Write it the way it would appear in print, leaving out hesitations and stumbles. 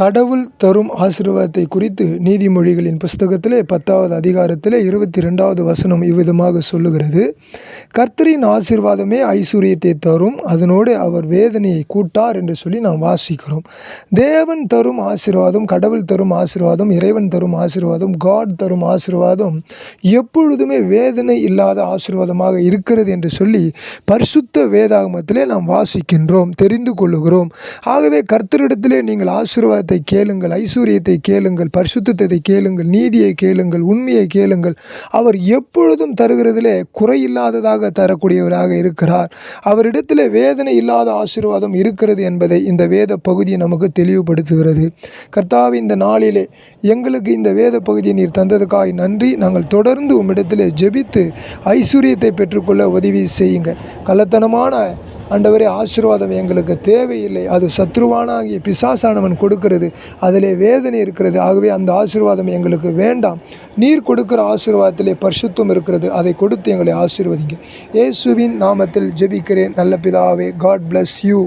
கடவுள் தரும் ஆசீர்வாதத்தை குறித்து நீதிமொழிகளின் புஸ்தகத்திலே 10வது அதிகாரத்திலே 22வது வசனம் இவ்விதமாக சொல்லுகிறது. கர்த்தரின் ஆசீர்வாதமே ஐஸ்வர்யத்தை தரும், அதனோடு அவர் வேதனையை கூட்டார் என்று சொல்லி நாம் வாசிக்கிறோம். தேவன் தரும் ஆசீர்வாதம், கடவுள் தரும் ஆசீர்வாதம், இறைவன் தரும் ஆசீர்வாதம், காட் தரும் ஆசீர்வாதம் எப்பொழுதுமே வேதனை இல்லாத ஆசீர்வாதமாக இருக்கிறது என்று சொல்லி பரிசுத்த வேதாகமத்திலே நாம் வாசிக்கின்றோம், தெரிந்து கொள்ளுகிறோம். ஆகவே கர்த்தரிடத்திலே நீங்கள் ஆசீர்வாதத்தை கேளுங்கள், ஐஸ்வர்யத்தை கேளுங்கள், பரிசுத்தத்தை கேளுங்கள், நீதியை கேளுங்கள், உண்மையை கேளுங்கள். அவர் எப்பொழுதும் தருகிறதிலே குறையில்லாததாக தரக்கூடியவராக இருக்கிறார். அவரிடத்திலே வேதனை இல்லாத ஆசீர்வாதம் இருக்கிறது என்பதை இந்த வேத பகுதி நமக்கு தெளிவுபடுத்துகிறது. கர்த்தாவே, இந்த நாளிலே எங்களுக்கு இந்த வேத பகுதியை நீர் தந்ததுக்காக நன்றி. நாங்கள் தொடர்ந்து உம்மிடத்திலே ஜெபித்து ஐஸ்வர்யத்தை பெற்றுக்கொள்ள உதவி செய்யுங்க. கள்ளத்தனமான ஆண்டவரே, ஆசீர்வாதம் எங்களுக்கு தேவையில்லை. அது சத்ருவானாகிய பிசாசானவன் கொடுக்கிறது, அதிலே வேதனை இருக்கிறது. ஆகவே அந்த ஆசீர்வாதம் எங்களுக்கு வேண்டாம். நீர் கொடுக்கிற ஆசீர்வாதத்திலே பரிசுத்தம் இருக்கிறது, அதை கொடுத்து எங்களை ஆசீர்வதிங்க. இயேசுவின் நாமத்தில் ஜெபிக்கிறேன் நல்ல பிதாவே. God bless you.